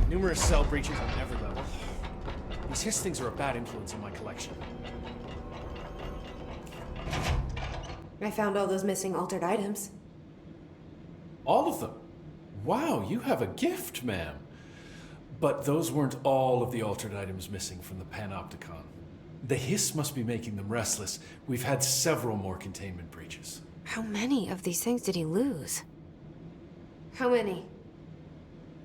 Numerous cell breaches on every level. These Hiss things are a bad influence in my collection. I found all those missing altered items. All of them? Wow, you have a gift, ma'am. But those weren't all of the altered items missing from the Panopticon. The Hiss must be making them restless. We've had several more containment breaches. How many of these things did he lose? How many?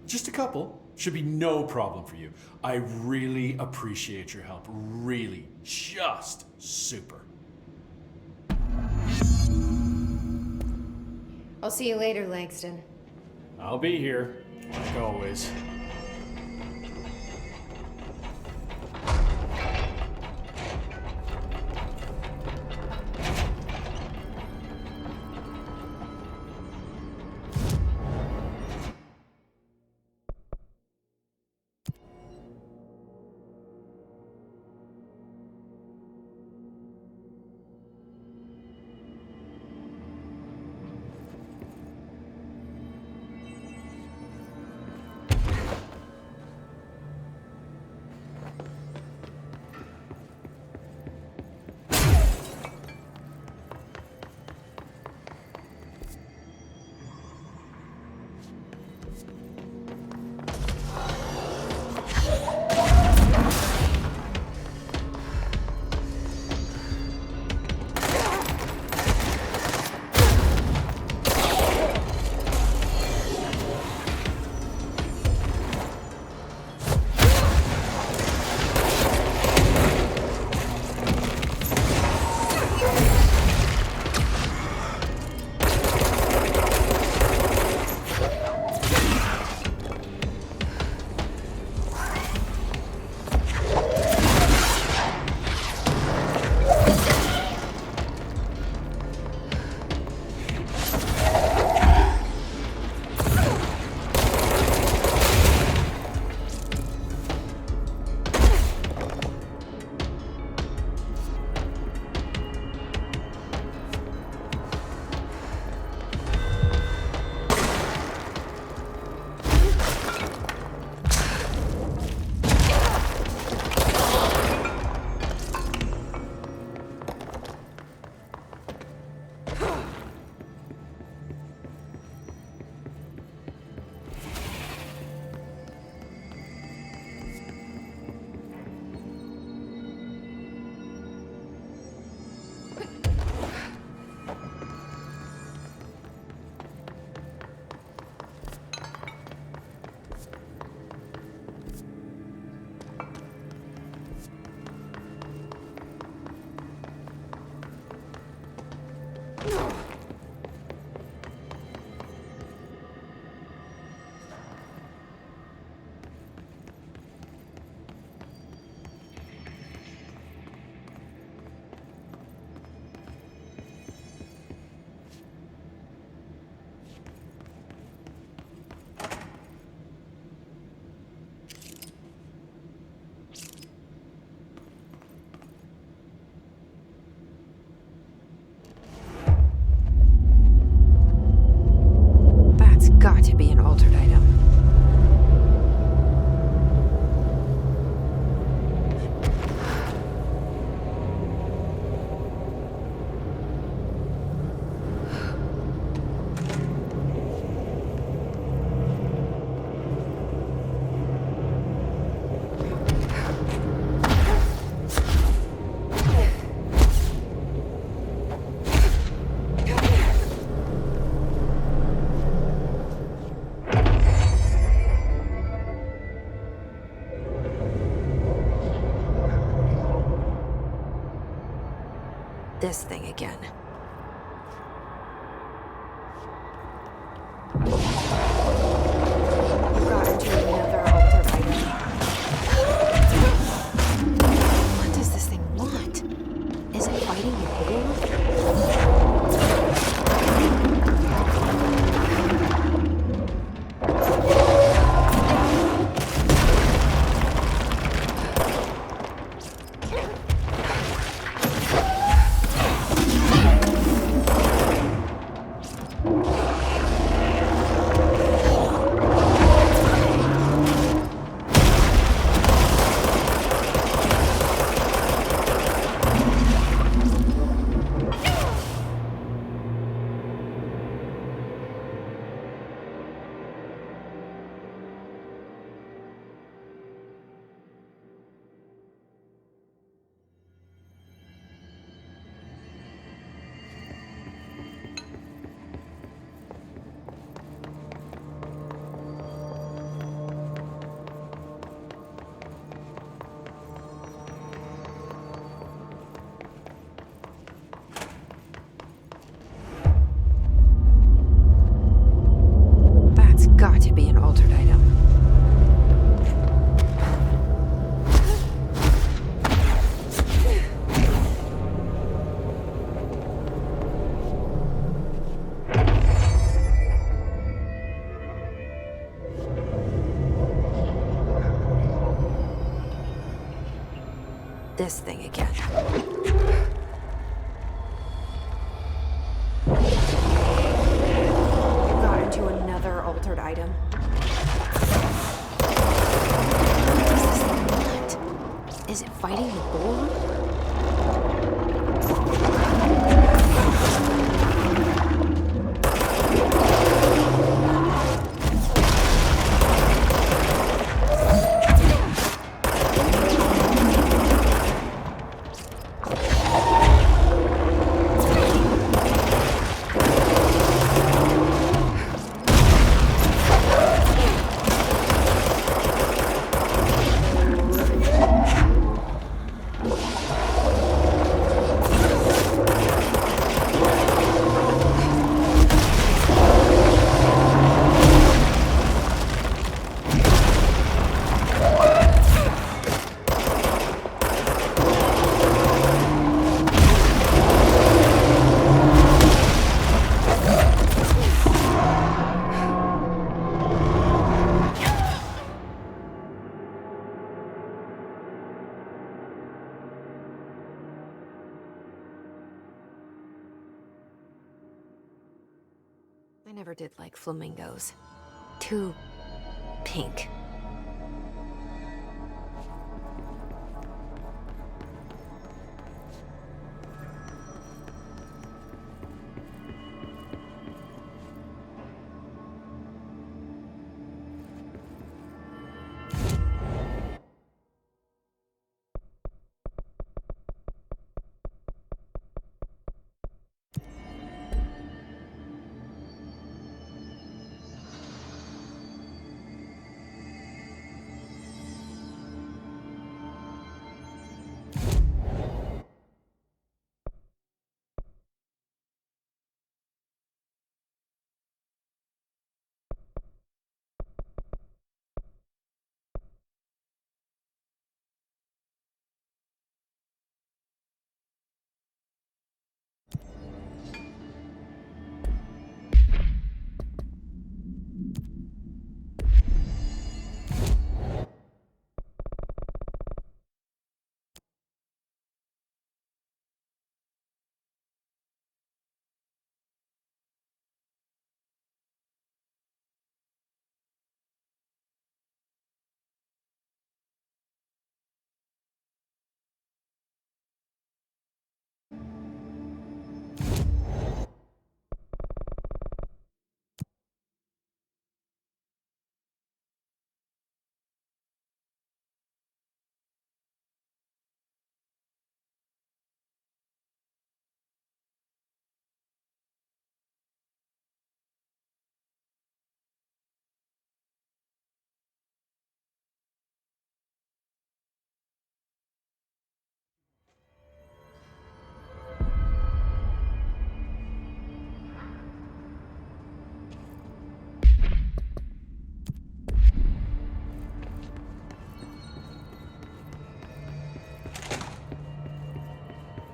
Just a couple. Should be no problem for you. I really appreciate your help. Really. Just super. I'll see you later, Langston. I'll be here, like always. Got to be an altered item. This thing again. Got into another altered item. What does this thing want? Is it fighting your home? this thing again. You got into another altered item. What does this thing want? Is it fighting the bull? I never did like flamingos. Too pink.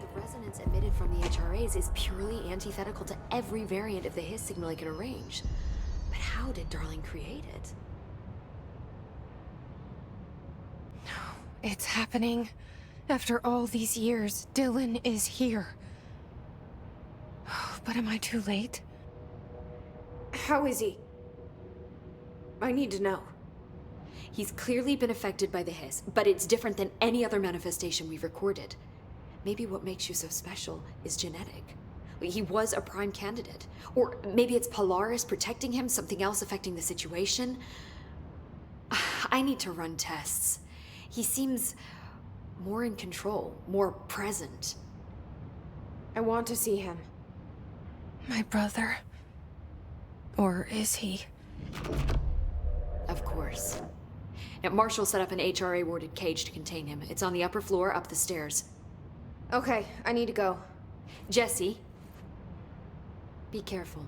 The resonance emitted from the HRAs is purely antithetical to every variant of the Hiss signal I can arrange. But how did Darling create it? It's happening. After all these years, Dylan is here. But am I too late? How is he? I need to know. He's clearly been affected by the Hiss, but it's different than any other manifestation we've recorded. Maybe what makes you so special is genetic. He was a prime candidate. Or maybe it's Polaris protecting him, something else affecting the situation. I need to run tests. He seems more in control, more present. I want to see him. My brother? Or is he? Of course. Now, Marshall set up an HRA-warded cage to contain him. It's on the upper floor, up the stairs. Okay, I need to go. Jesse, be careful.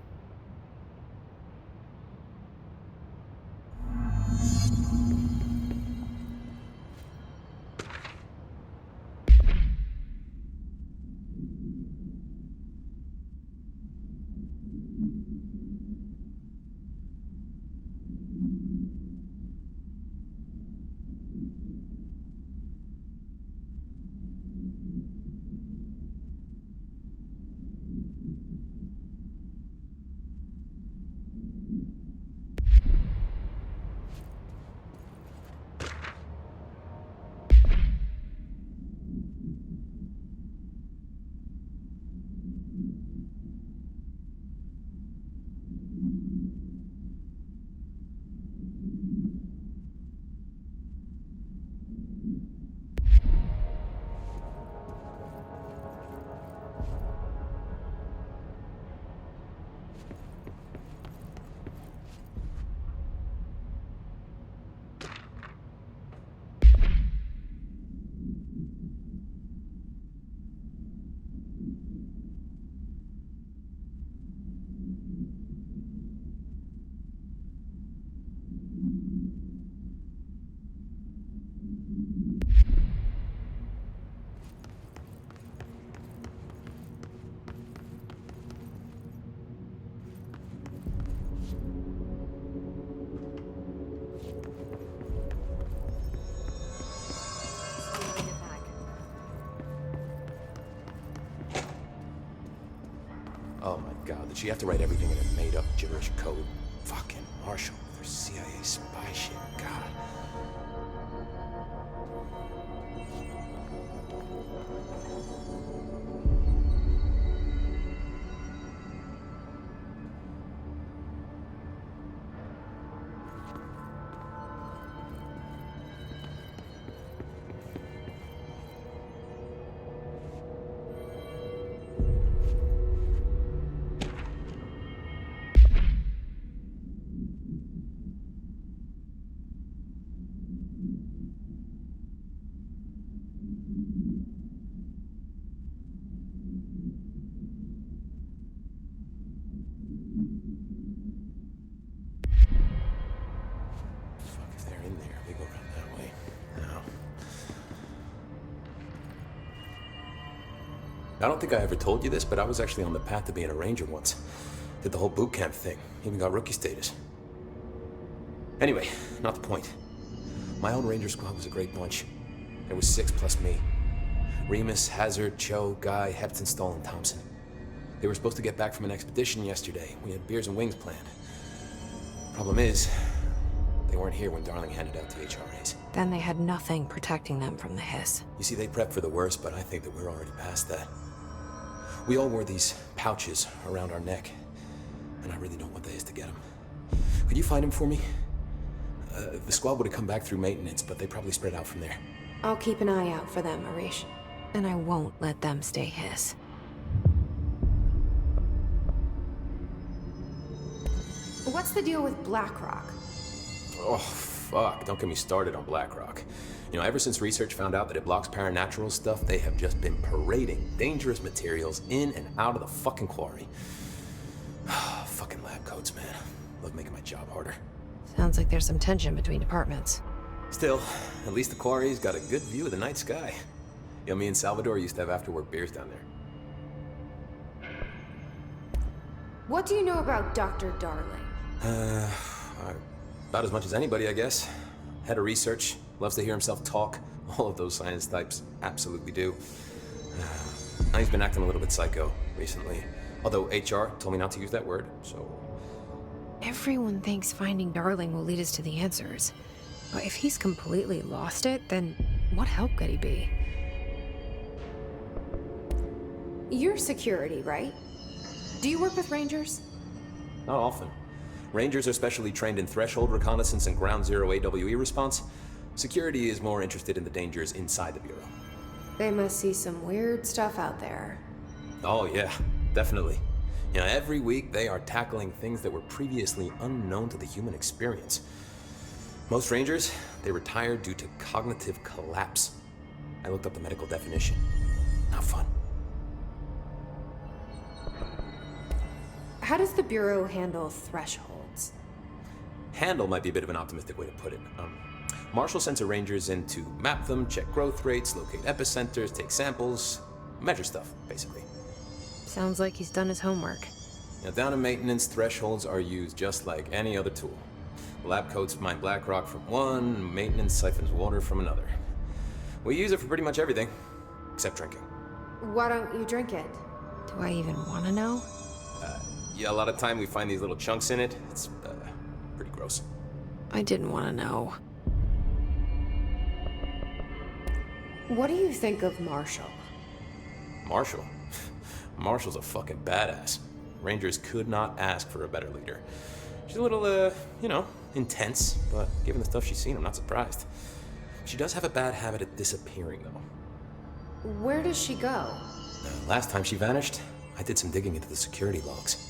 Oh my god, did she have to write everything in a made-up gibberish code? Fucking Marshall with her CIA spy shit, god. I don't think I ever told you this, but I was actually on the path to being a ranger once. Did the whole boot camp thing. Even got rookie status. Anyway, not the point. My own ranger squad was a great bunch. There was 6 plus me. Remus, Hazard, Cho, Guy, Hepton, Stoll, and Thompson. They were supposed to get back from an expedition yesterday. We had beers and wings planned. Problem is, they weren't here when Darling handed out the HRAs. Then they had nothing protecting them from the hiss. You see, they prepped for the worst, but I think that we're already past that. We all wore these pouches around our neck, and I really don't want the hiss to get them. Could you find them for me? The squad would have come back through maintenance, but they probably spread out from there. I'll keep an eye out for them, Arish. And I won't let them stay hiss. What's the deal with Blackrock? Oh, fuck. Don't get me started on Blackrock. You know, ever since research found out that it blocks paranatural stuff, they have just been parading dangerous materials in and out of the fucking quarry. Fucking lab coats, man. Love making my job harder. Sounds like there's some tension between departments. Still, at least the quarry's got a good view of the night sky. You know, me and Salvador used to have after-work beers down there. What do you know about Dr. Darling? About as much as anybody, I guess. Head of research, loves to hear himself talk. All of those science types absolutely do. He's been acting a little bit psycho recently. Although HR told me not to use that word, so... Everyone thinks finding Darling will lead us to the answers. But if he's completely lost it, then what help could he be? You're security, right? Do you work with Rangers? Not often. Rangers are specially trained in threshold reconnaissance and ground zero AWE response. Security is more interested in the dangers inside the Bureau. They must see some weird stuff out there. Oh yeah, definitely. You know, every week they are tackling things that were previously unknown to the human experience. Most Rangers, they retire due to cognitive collapse. I looked up the medical definition. Not fun. How does the Bureau handle thresholds? Handle might be a bit of an optimistic way to put it. Marshall sends her Rangers in to map them, check growth rates, locate epicenters, take samples, measure stuff, basically. Sounds like he's done his homework. Now, down in maintenance, thresholds are used just like any other tool. The lab coats mine Blackrock from one, maintenance siphons water from another. We use it for pretty much everything, except drinking. Why don't you drink it? Do I even want to know? Yeah, a lot of time we find these little chunks in it. It's pretty gross. I didn't want to know. What do you think of Marshall? Marshall? Marshall's a fucking badass. Rangers could not ask for a better leader. She's a little, you know, intense, but given the stuff she's seen, I'm not surprised. She does have a bad habit of disappearing, though. Where does she go? Last time she vanished, I did some digging into the security logs.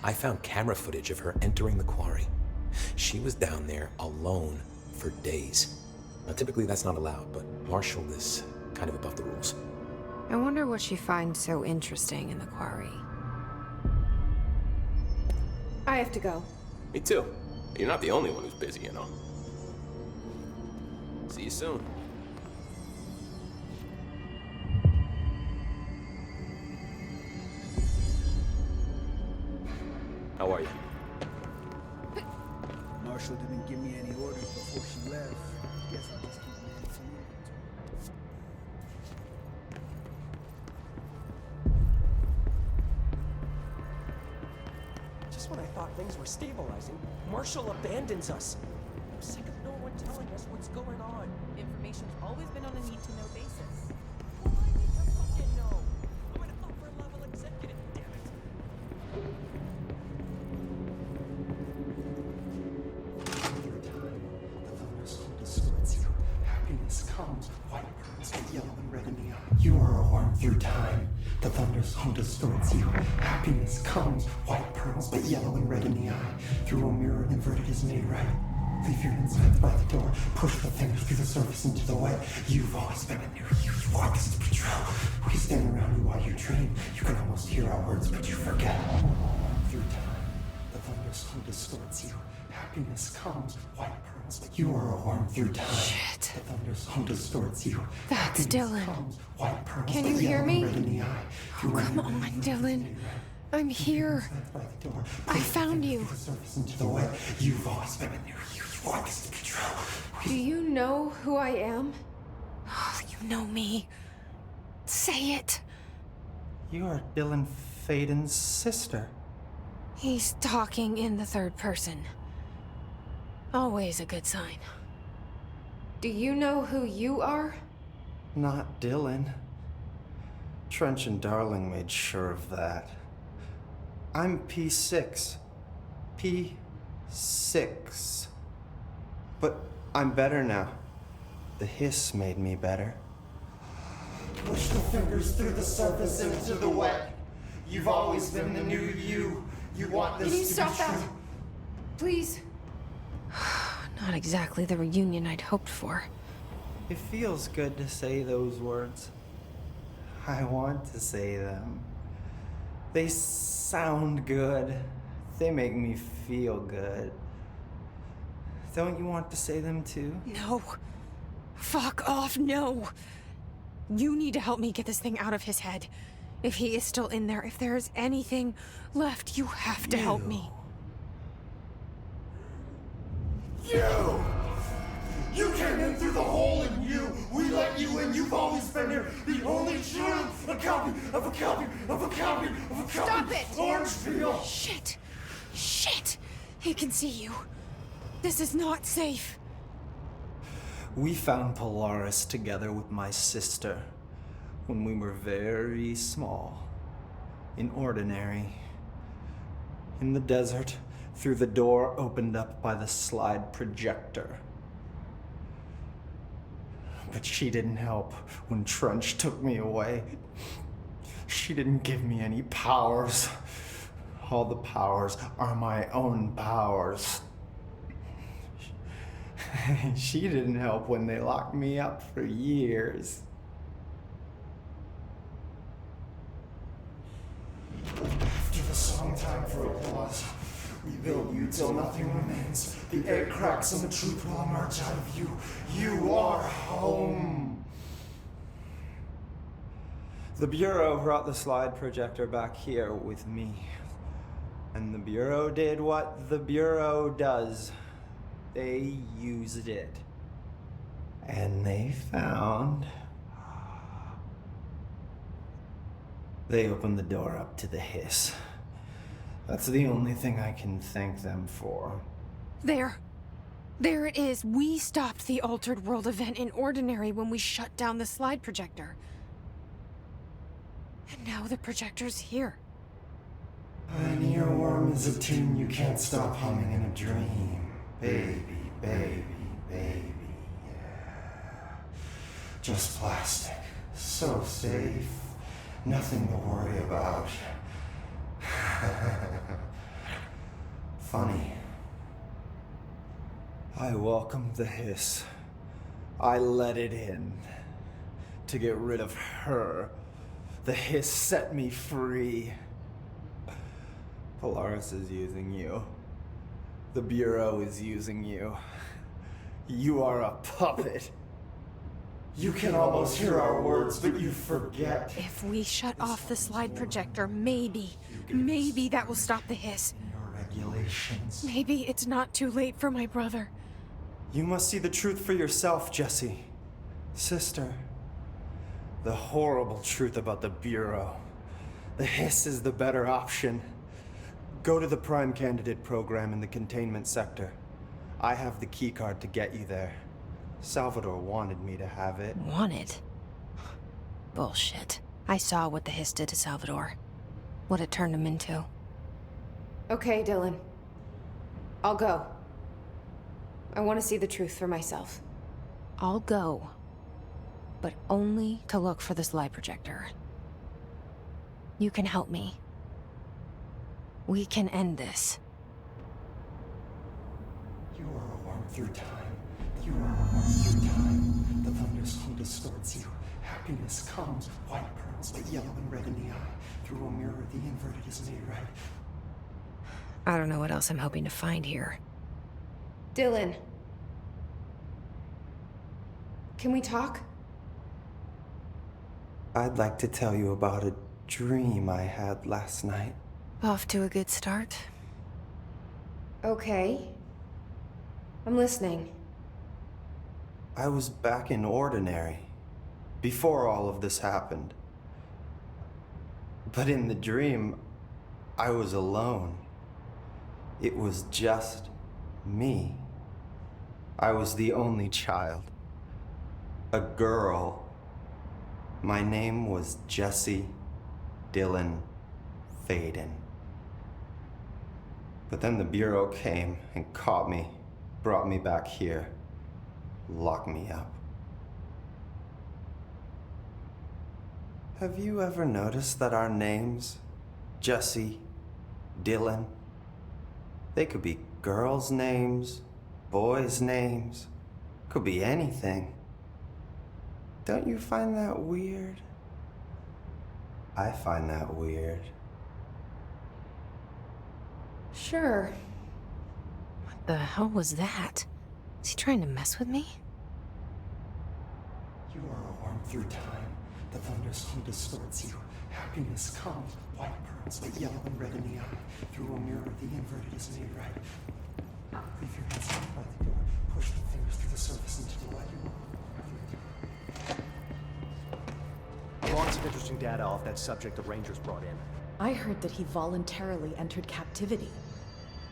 I found camera footage of her entering the quarry. She was down there alone for days. Now, typically that's not allowed, but Marshall is kind of above the rules. I wonder what she finds so interesting in the quarry. I have to go. Me too. You're not the only one who's busy, you know. See you soon. How are you? Marshall didn't give me any orders before she left. Guess I'll just keep managing some inventory. Just when I thought things were stabilizing, Marshall abandons us. I'm sick of no one telling us what's going on. Information's always been on a need-to-know basis. Well, I need to fucking know. I'm an upper-level executive, damn it. Happiness comes, white pearls with yellow and red in the eye. You are a worm through time. The thunder's home distorts you. Happiness comes, white pearls, but yellow and red in the eye. Through a mirror inverted is made right. Leave your insides by the door. Push the fingers through the surface into the wet. You've always been in there. You want us to patrol. We stand around you while you dream. You can almost hear our words, but you forget. Through time, the thunder's home distorts you. Happiness comes, white pearls, but you are a worm through time. Shit. The thunder's home distorts you. That's Dylan. Comes, white pearls, Can but you hear yellow me? and red in the eye. Oh, come on, Dylan. I'm here. I found you. The surface into the wet. You've always been in there. You want us to control. Do you know who I am? Oh, you know me. Say it. You are Dylan Faden's sister. He's talking in the third person. Always a good sign. Do you know who you are? Not Dylan. Trench and Darling made sure of that. I'm P6. P6. But I'm better now. The hiss made me better. Push the fingers through the surface into the wet. You've always been the new you. You want this Can you to stop be that? true. Please. Not exactly the reunion I'd hoped for. It feels good to say those words. I want to say them. They sound good. They make me feel good. Don't you want to say them too? No. Fuck off, no. You need to help me get this thing out of his head. If he is still in there, if there is anything left, you have to help me. You! You came in through the hole in you! We let you in, you've always been here! The only true! A copy of a copy of a copy of a copy! Stop it! Orange peel! Shit! Shit! He can see you. This is not safe. We found Polaris together with my sister when we were very small, in Ordinary, in the desert, through the door opened up by the slide projector. But she didn't help when Trench took me away. She didn't give me any powers. All the powers are my own powers. She didn't help when they locked me up for years. After the song time for applause, we build you till nothing remains. The egg cracks and the truth will emerge out of you. You are home. The Bureau brought the slide projector back here with me. And the Bureau did what the Bureau does. They used it. And they found... They opened the door up to the hiss. That's the only thing I can thank them for. There. There it is. We stopped the Altered World event in Ordinary when we shut down the slide projector. And now the projector's here. An earworm is a tune you can't stop humming in a dream. Baby, baby, baby, yeah. Just plastic. So safe. Nothing to worry about. Funny. I welcomed the hiss. I let it in. To get rid of her. The hiss set me free. Polaris is using you. The Bureau is using you. You are a puppet. You can almost hear our words, but you forget. If we shut off the slide projector, maybe that will stop the hiss. regulations. Maybe it's not too late for my brother. You must see the truth for yourself, Jesse. Sister. The horrible truth about the Bureau. The Hiss is the better option. Go to the Prime Candidate program in the containment sector. I have the keycard to get you there. Salvador wanted me to have it. Wanted? Bullshit. I saw what the Hiss did to Salvador. What it turned him into. Okay, Dylan. I'll go. I want to see the truth for myself. I'll go. But only to look for this lie projector. You can help me. We can end this. You are a worm through time. You are a worm through time. The thunderstorm distorts you. Happiness comes, white pearls, but yellow and red in the eye. Through a mirror, the inverted is made right. I don't know what else I'm hoping to find here. Dylan. Can we talk? I'd like to tell you about a dream I had last night. Off to a good start. Okay. I'm listening. I was back in Ordinary, before all of this happened. But in the dream, I was alone. It was just me. I was the only child. A girl. My name was Jesse Dylan Faden. But then the Bureau came and caught me, brought me back here, locked me up. Have you ever noticed that our names, Jesse, Dylan, they could be girls' names, boys' names, could be anything. Don't you find that weird? I find that weird. Sure. What the hell was that? Is he trying to mess with me? You are a worm through time. The thunderstorm distorts you. Happiness comes, white pearls, but yellow and red in the eye. Through a mirror, the inverted is made right. Leave your hands out by the door. Push the fingers through the surface into the light. Lots of interesting data off that subject the Rangers brought in. I heard that he voluntarily entered captivity.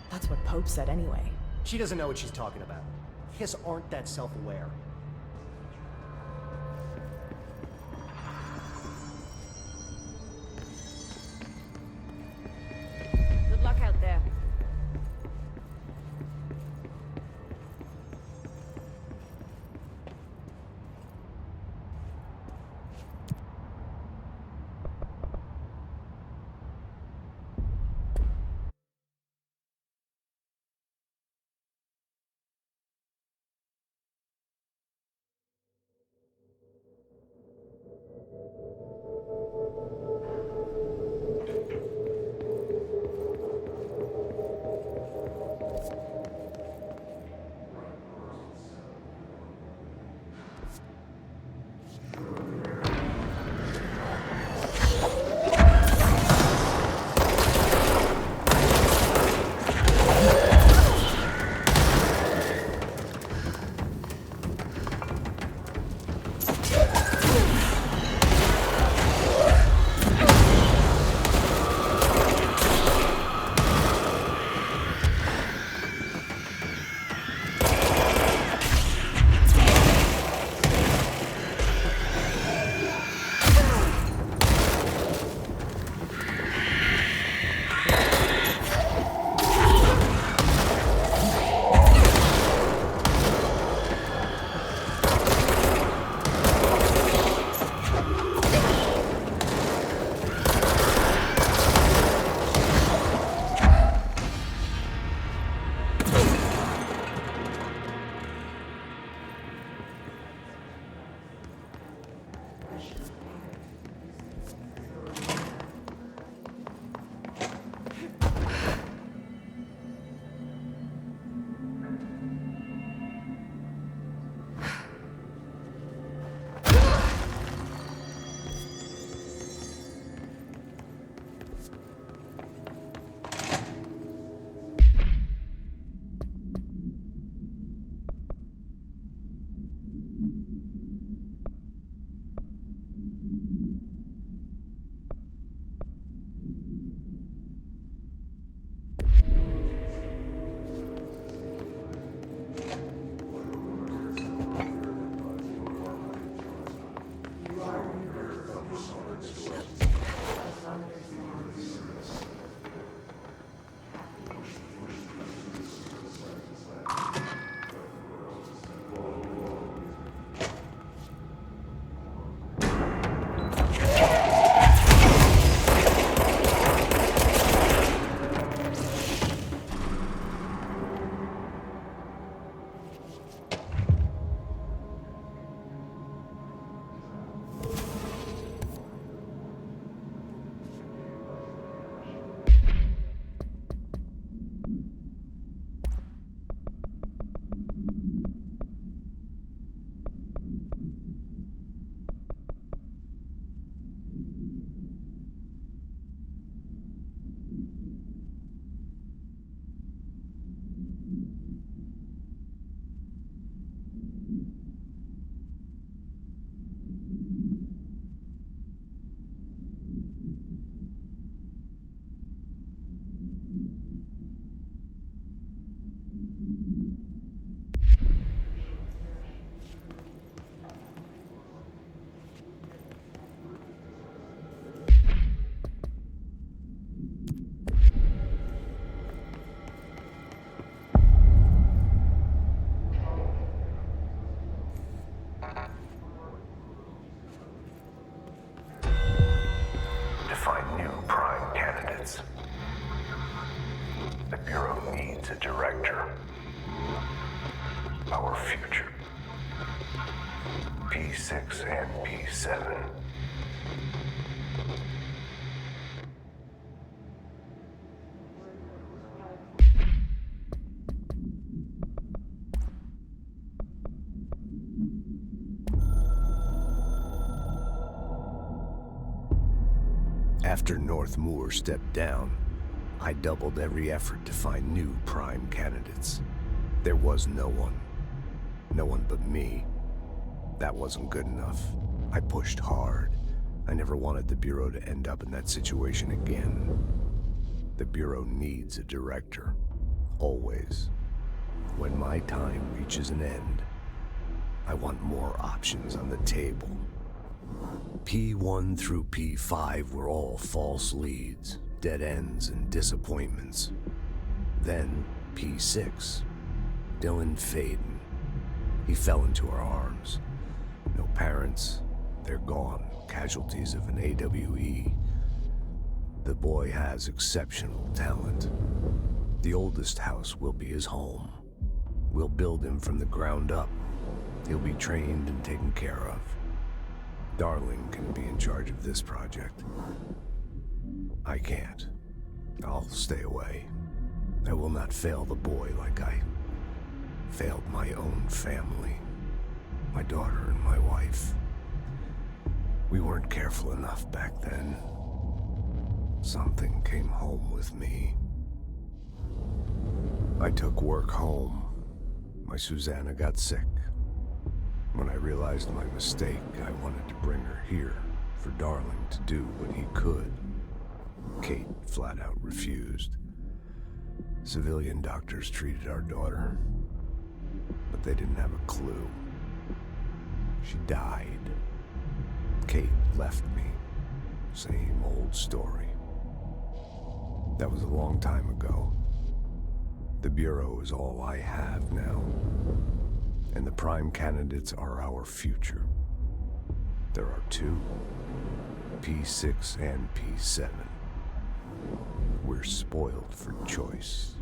That's what Pope said anyway. She doesn't know what she's talking about. Hiss aren't that self-aware. Good luck out there. To find new prime candidates. The Bureau needs a director. Our future. P6 and P7. After North Moore stepped down, I doubled every effort to find new prime candidates. There was no one. No one but me. That wasn't good enough. I pushed hard. I never wanted the Bureau to end up in that situation again. The Bureau needs a director. Always. When my time reaches an end, I want more options on the table. P1 through P5 were all false leads, dead ends, and disappointments. Then P6, Dylan Faden. He fell into our arms. No parents, they're gone, casualties of an AWE. The boy has exceptional talent. The oldest house will be his home. We'll build him from the ground up. He'll be trained and taken care of. Darling can be in charge of this project. I can't. I'll stay away. I will not fail the boy like I failed my own family. My daughter and my wife. We weren't careful enough back then. Something came home with me. I took work home. My Susanna got sick. When I realized my mistake, I wanted to bring her here for Darling to do what he could. Kate flat out refused. Civilian doctors treated our daughter, but they didn't have a clue. She died. Kate left me. Same old story. That was a long time ago. The Bureau is all I have now. And the prime candidates are our future. There are two, P6 and P7. We're spoiled for choice.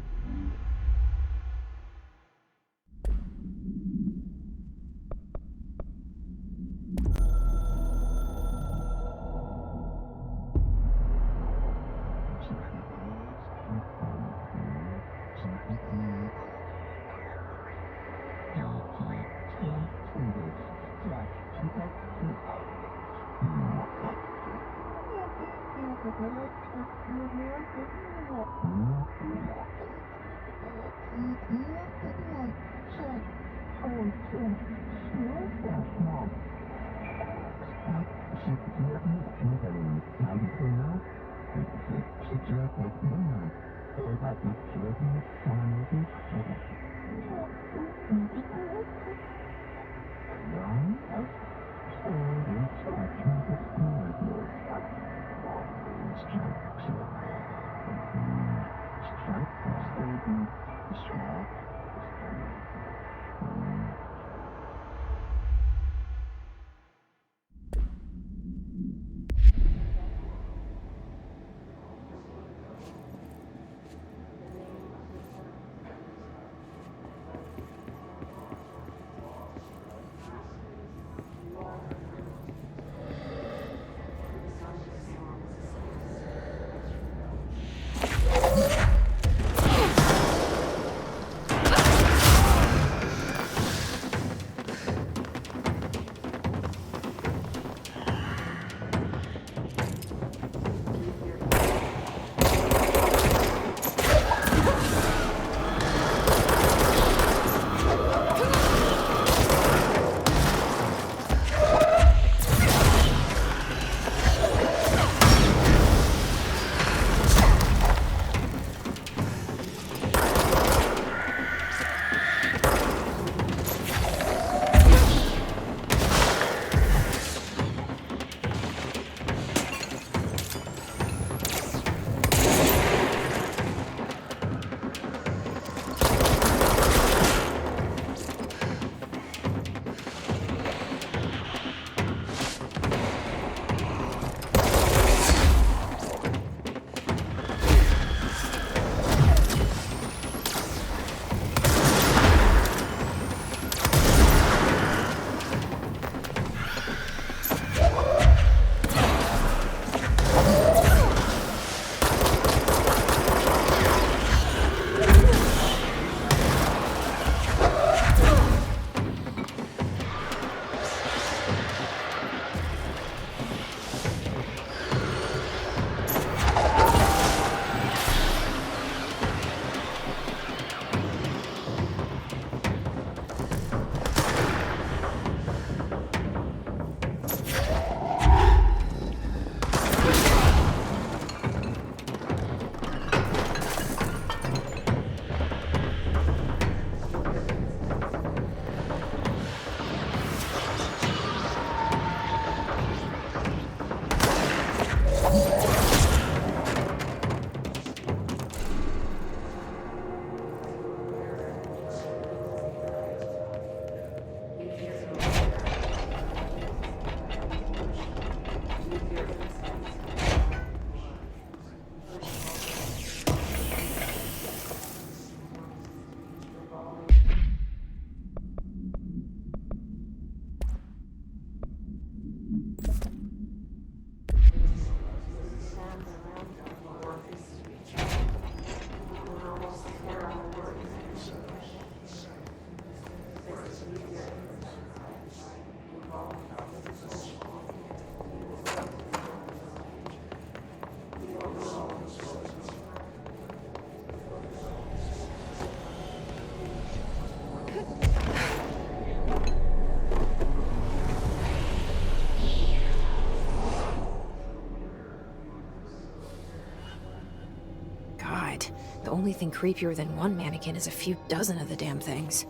only thing creepier than one mannequin is a few dozen of the damn things.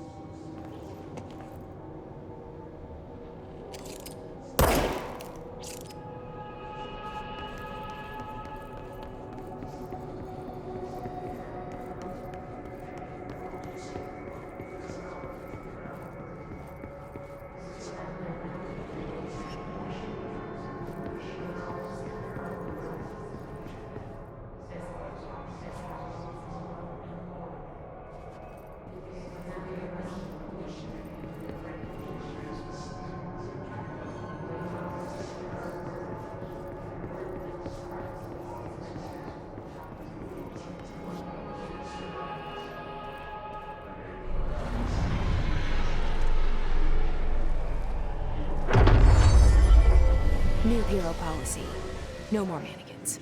New hero policy. No more mannequins.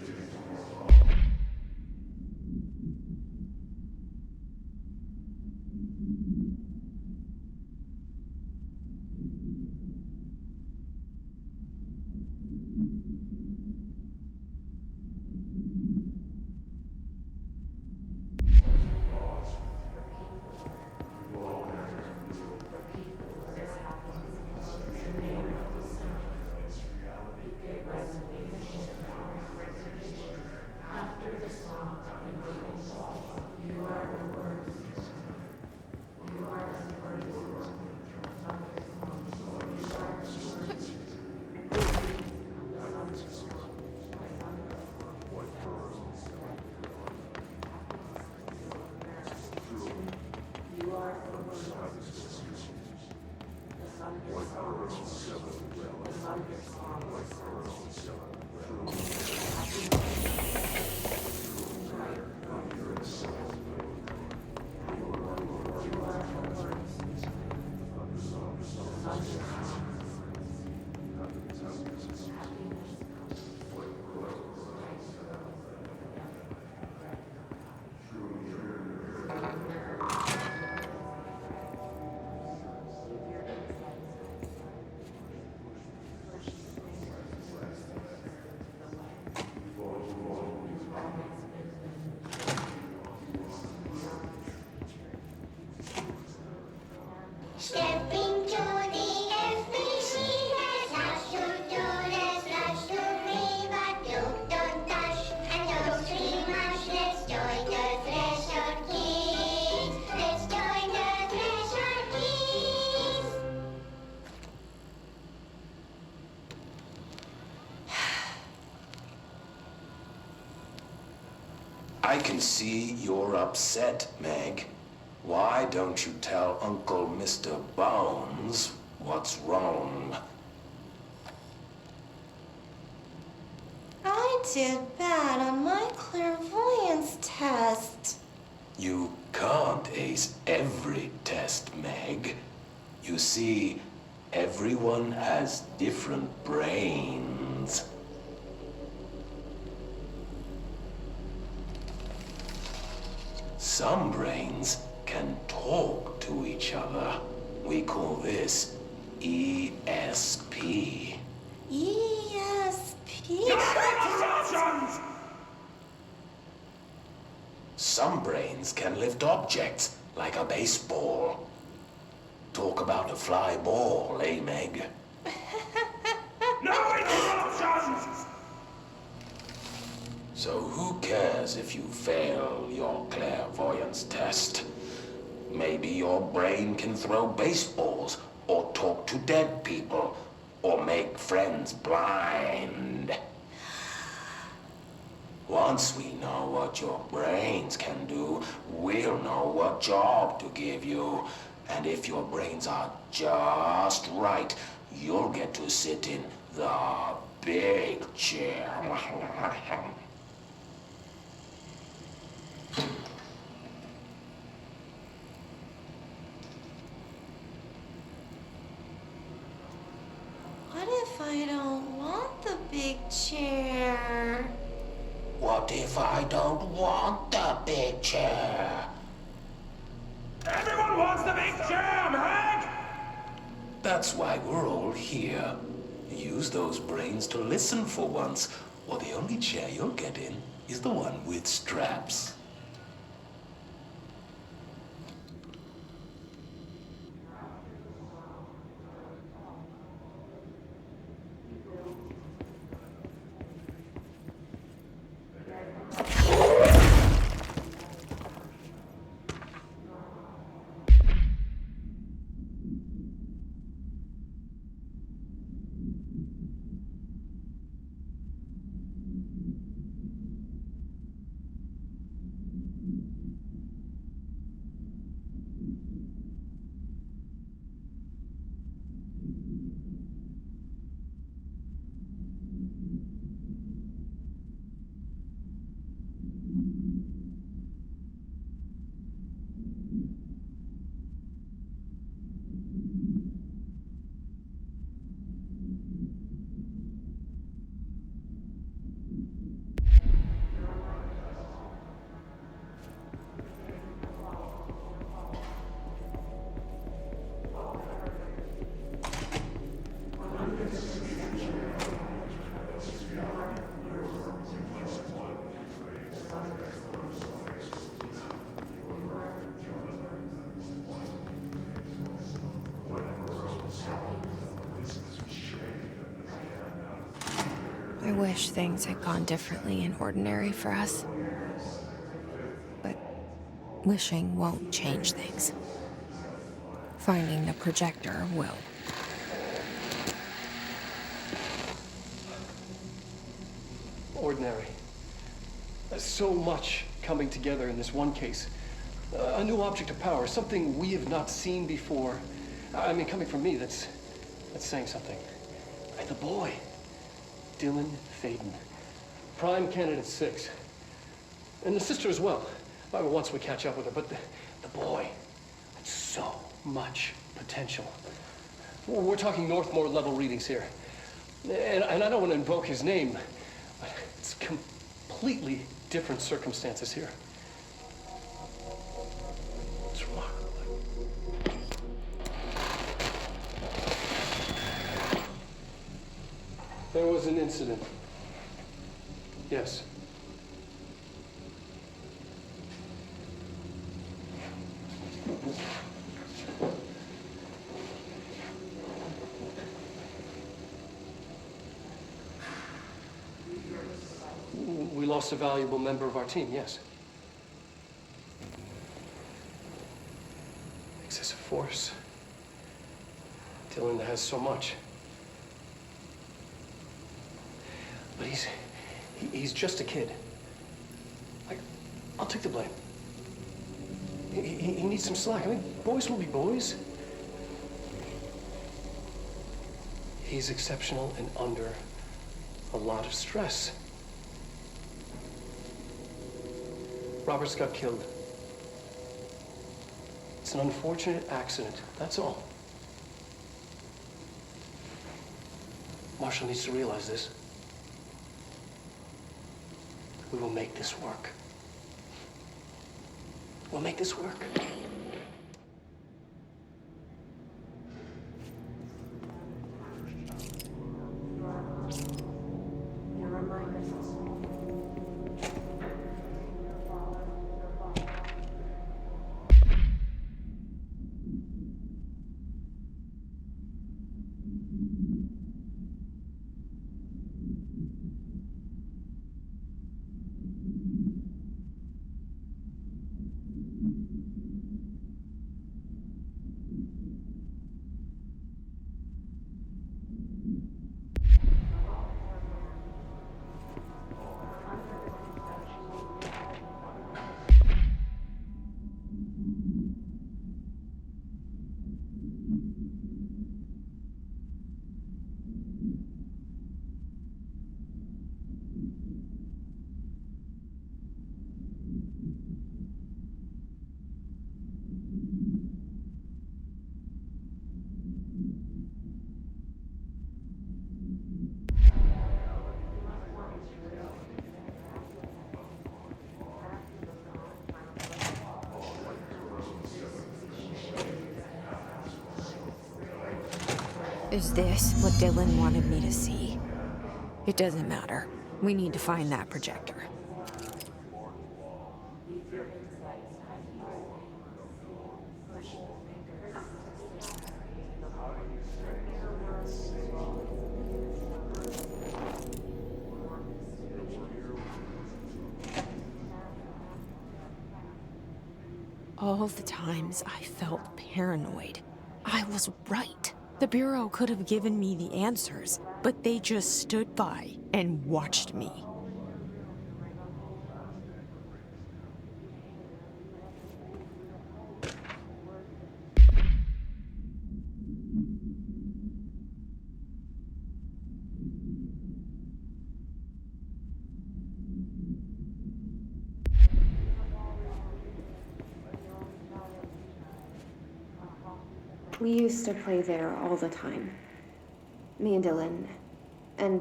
I can see you're upset, Meg. Why don't you tell Uncle Mr. Bones what's wrong? I did bad on my clairvoyance test. You can't ace every test, Meg. You see, everyone has different brains. Some brains can talk to each other. We call this ESP. ESP? Some brains can lift objects, like a baseball. Talk about a fly ball, eh, Meg? No interruptions! So who cares if you fail your clairvoyance test? Maybe your brain can throw baseballs, or talk to dead people, or make friends blind. Once we know what your brains can do, we'll know what job to give you. And if your brains are just right, you'll get to sit in the big chair. What if I don't want the big chair? What if I don't want the big chair? Everyone wants the big chair, Meg! That's why we're all here. Use those brains to listen for once, or the only chair you'll get in is the one with straps. I wish things had gone differently in Ordinary for us. But wishing won't change things. Finding the projector will. Ordinary. There's so much coming together in this one case. A new object of power, something we have not seen before. I mean, coming from me, that's saying something. And the boy, Dylan Faden, Prime Candidate 6. And the sister as well, once we catch up with her. But the boy, so much potential. We're talking Northmore level readings here. And I don't want to invoke his name, but it's completely different circumstances here. It's remarkable. There was an incident. Yes. We lost a valuable member of our team, yes. Excessive force. Dylan has so much. But he's just a kid. I'll take the blame. He needs some slack. I mean, boys will be boys. He's exceptional and under a lot of stress. Roberts got killed. It's an unfortunate accident, that's all. Marshall needs to realize this. We will make this work. We'll make this work. Is this what Dylan wanted me to see? It doesn't matter. We need to find that projector. All the times I felt paranoid, I was right. The Bureau could have given me the answers, but they just stood by and watched me. We used to play there all the time. Me and Dylan, and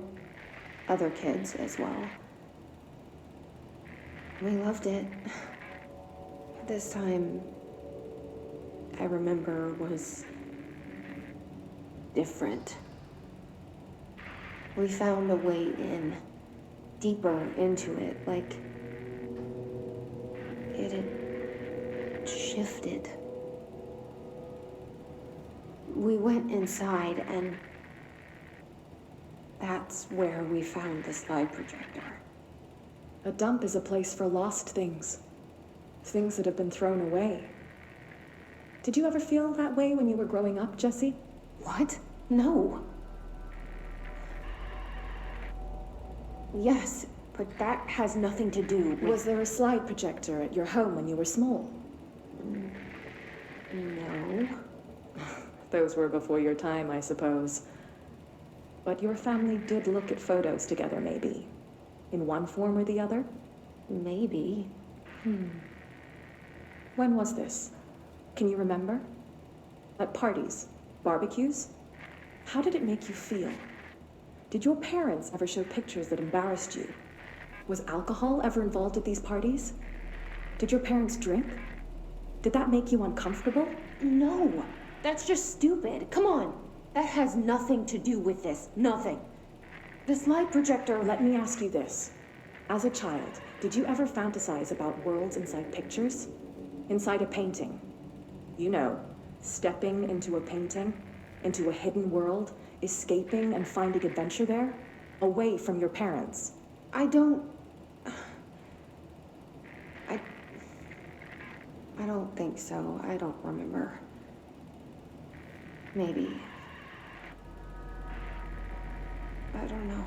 other kids as well. We loved it. This time, I remember, was different. We found a way in. Deeper into it, like it had shifted. We went inside, and that's where we found the slide projector. A dump is a place for lost things. Things that have been thrown away. Did you ever feel that way when you were growing up, Jesse? What? No. Yes, but that has nothing to do with... Was there a slide projector at your home when you were small? No. Those were before your time, I suppose. But your family did look at photos together, maybe. In one form or the other? Maybe. When was this? Can you remember? At parties? Barbecues? How did it make you feel? Did your parents ever show pictures that embarrassed you? Was alcohol ever involved at these parties? Did your parents drink? Did that make you uncomfortable? No, that's just stupid. Come on. That has nothing to do with this. Nothing. The slide projector, let me ask you this. As a child, did you ever fantasize about worlds inside pictures? Inside a painting? You know, stepping into a painting, into a hidden world, escaping and finding adventure there, away from your parents. I don't think so. I don't remember. Maybe. I don't know.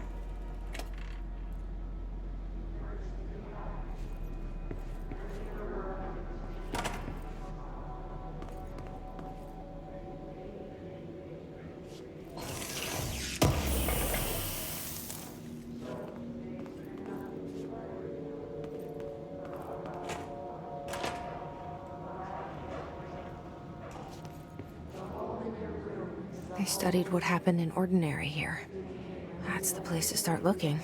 They studied what happened in Ordinary here. That's the place to start looking.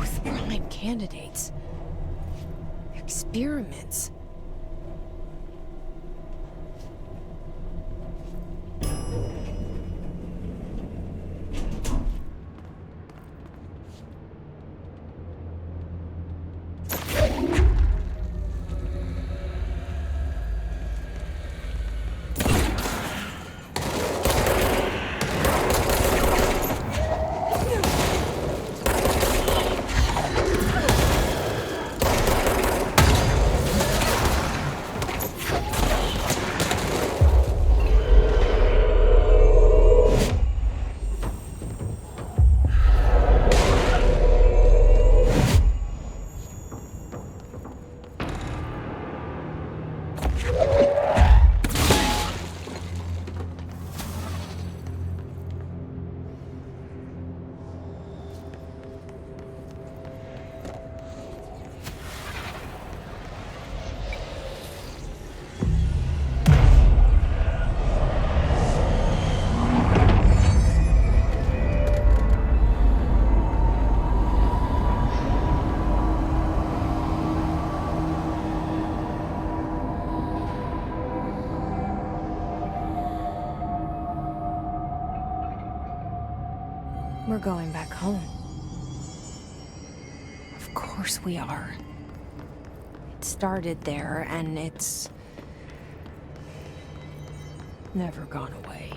Both prime candidates. Experiments. We're going back home. Of course we are. It started there, and it's never gone away.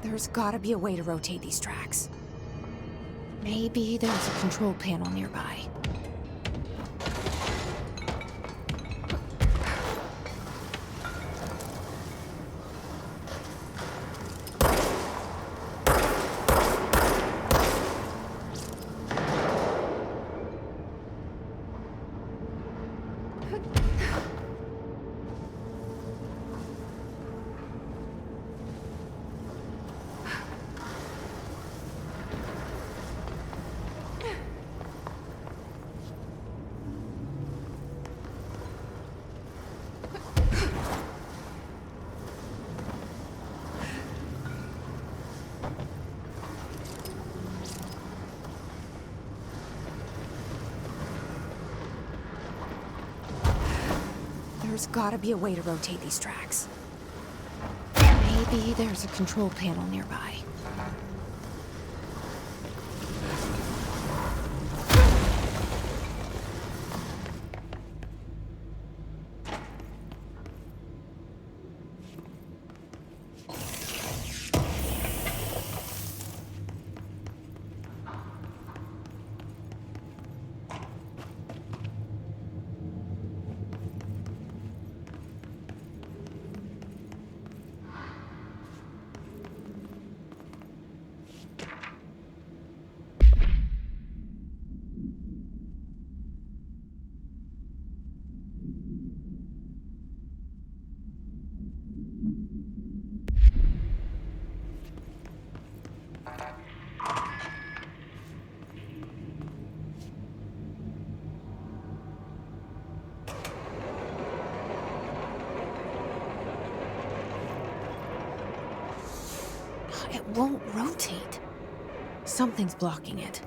There's gotta be a way to rotate these tracks. Maybe there's a control panel nearby. There's gotta be a way to rotate these tracks. Maybe there's a control panel nearby. It won't rotate. Something's blocking it.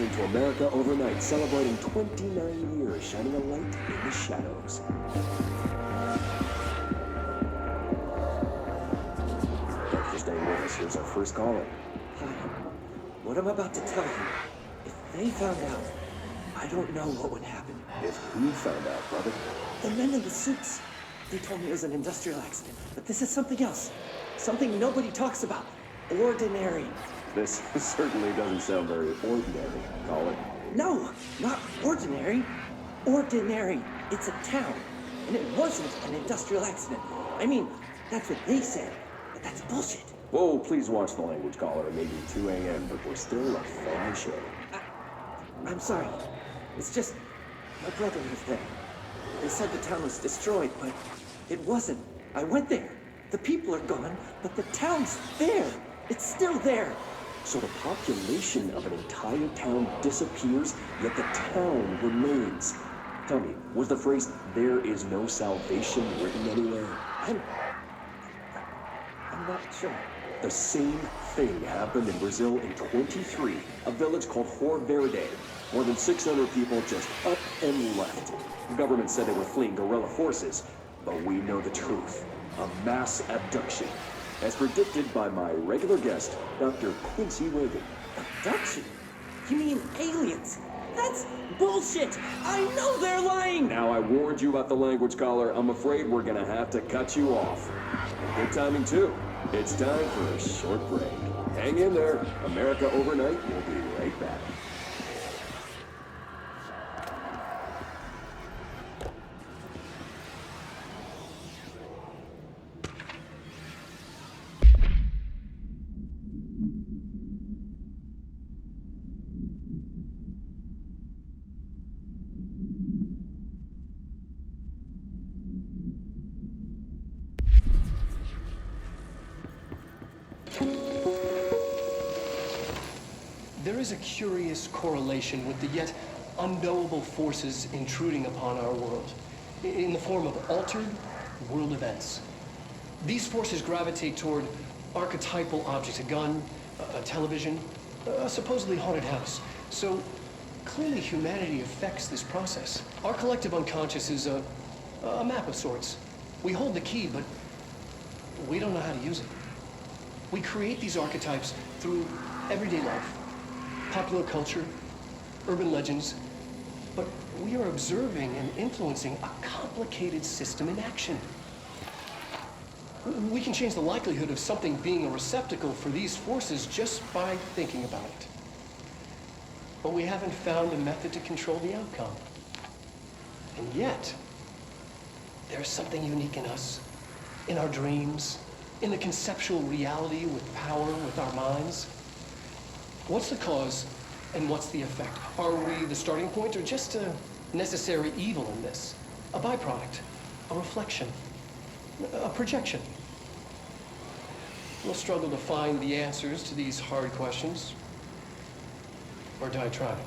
listening to America Overnight, celebrating 29 years, shining a light in the shadows. Thanks for staying with us. Here's our first caller. Hi. What I'm about to tell you, if they found out, I don't know what would happen. If who found out, brother? The men in the suits. They told me it was an industrial accident, but this is something else. Something nobody talks about. Ordinary. This certainly doesn't sound very ordinary, caller. No, not ordinary. Ordinary. It's a town. And it wasn't an industrial accident. I mean, that's what they said. But that's bullshit. Whoa, please watch the language, caller. It may be 2 a.m., but we're still a fun show. I'm sorry. It's just, my brother was there. They said the town was destroyed, but it wasn't. I went there. The people are gone, but the town's there. It's still there. So the population of an entire town disappears, yet the town remains. Tell me, was the phrase, "there is no salvation," written anywhere? I'm not sure. The same thing happened in Brazil in 23, a village called Hor Verde. More than 600 people just up and left. The government said they were fleeing guerrilla forces, but we know the truth. A mass abduction, as predicted by my regular guest, Dr. Quincy Reagan. Abduction? You mean aliens? That's bullshit! I know they're lying! Now, I warned you about the language, caller. I'm afraid we're gonna have to cut you off. And good timing, too. It's time for a short break. Hang in there. America Overnight will be right back. There is a curious correlation with the yet unknowable forces intruding upon our world, in the form of altered world events. These forces gravitate toward archetypal objects, a gun, a television, a supposedly haunted house. So clearly humanity affects this process. Our collective unconscious is a map of sorts. We hold the key, but we don't know how to use it. We create these archetypes through everyday life, popular culture, urban legends, but we are observing and influencing a complicated system in action. We can change the likelihood of something being a receptacle for these forces just by thinking about it. But we haven't found a method to control the outcome. And yet, there's something unique in us, in our dreams, in the conceptual reality with power with our minds. What's the cause and what's the effect? Are we the starting point or just a necessary evil in this? A byproduct, a reflection, a projection? We'll struggle to find the answers to these hard questions. Or die trying.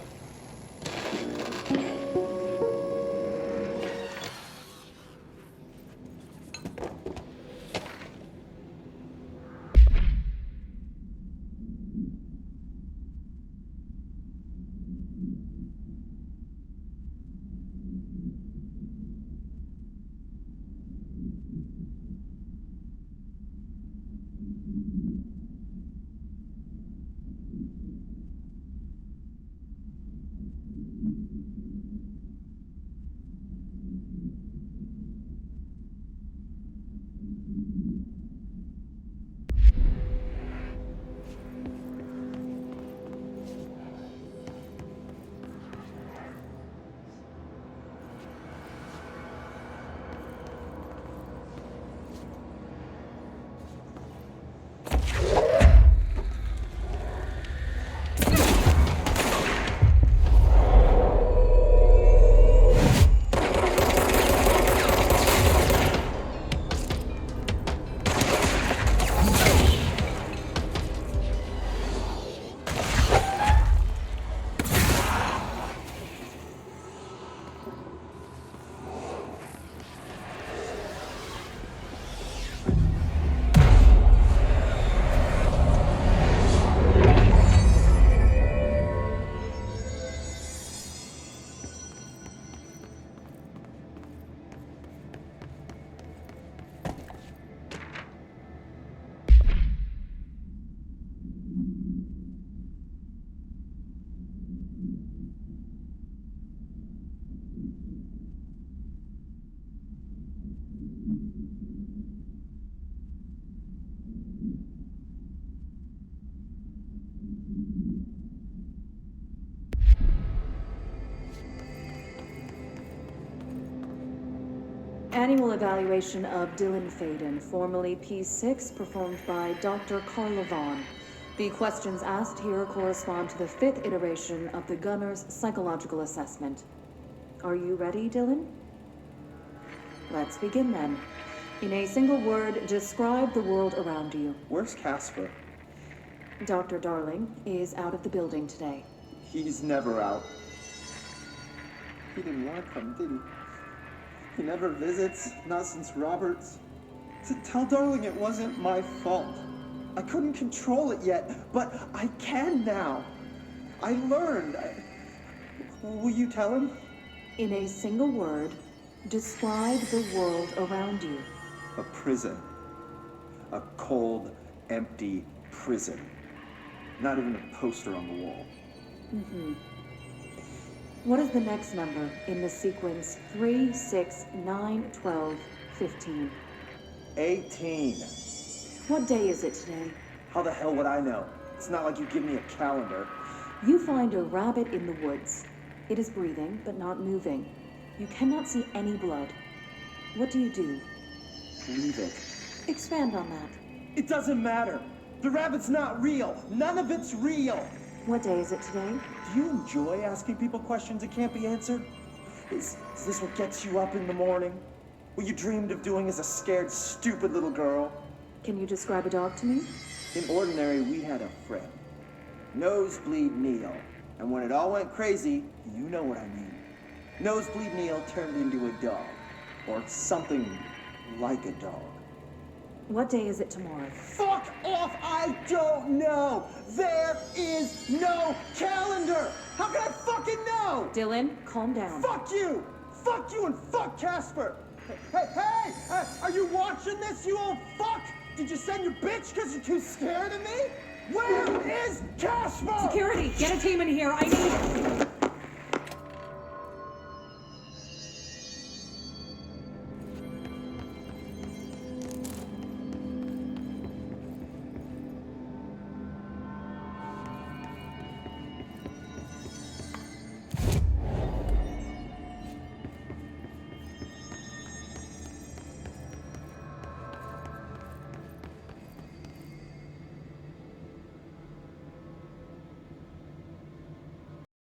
Annual evaluation of Dylan Faden, formerly P6, performed by Dr. Carla Vaughn. The questions asked here correspond to the 5th iteration of the Gunner's psychological assessment. Are you ready, Dylan? Let's begin then. In a single word, describe the world around you. Where's Casper? Dr. Darling is out of the building today. He's never out. He didn't want to come, did he? He never visits, not since Roberts. Tell Darling it wasn't my fault. I couldn't control it yet, but I can now. I learned. Will you tell him? In a single word, describe the world around you. A prison. A cold, empty prison. Not even a poster on the wall. What is the next number in the sequence 3, 6, 9, 12, 15? 18. What day is it today? How the hell would I know? It's not like you give me a calendar. You find a rabbit in the woods. It is breathing, but not moving. You cannot see any blood. What do you do? Leave it. Expand on that. It doesn't matter. The rabbit's not real. None of it's real. What day is it today? Do you enjoy asking people questions that can't be answered? Is this what gets you up in the morning? What you dreamed of doing as a scared, stupid little girl? Can you describe a dog to me? In Ordinary, we had a friend. Nosebleed Neil. And when it all went crazy, you know what I mean. Nosebleed Neil turned into a dog. Or something like a dog. What day is it tomorrow? Fuck off! I don't know! There is no calendar! How can I fucking know? Dylan, calm down. Fuck you! Fuck you and fuck Casper! Hey! Are you watching this, you old fuck? Did you send your bitch because you're too scared of me? Where is Casper? Security, get a team in here. I need...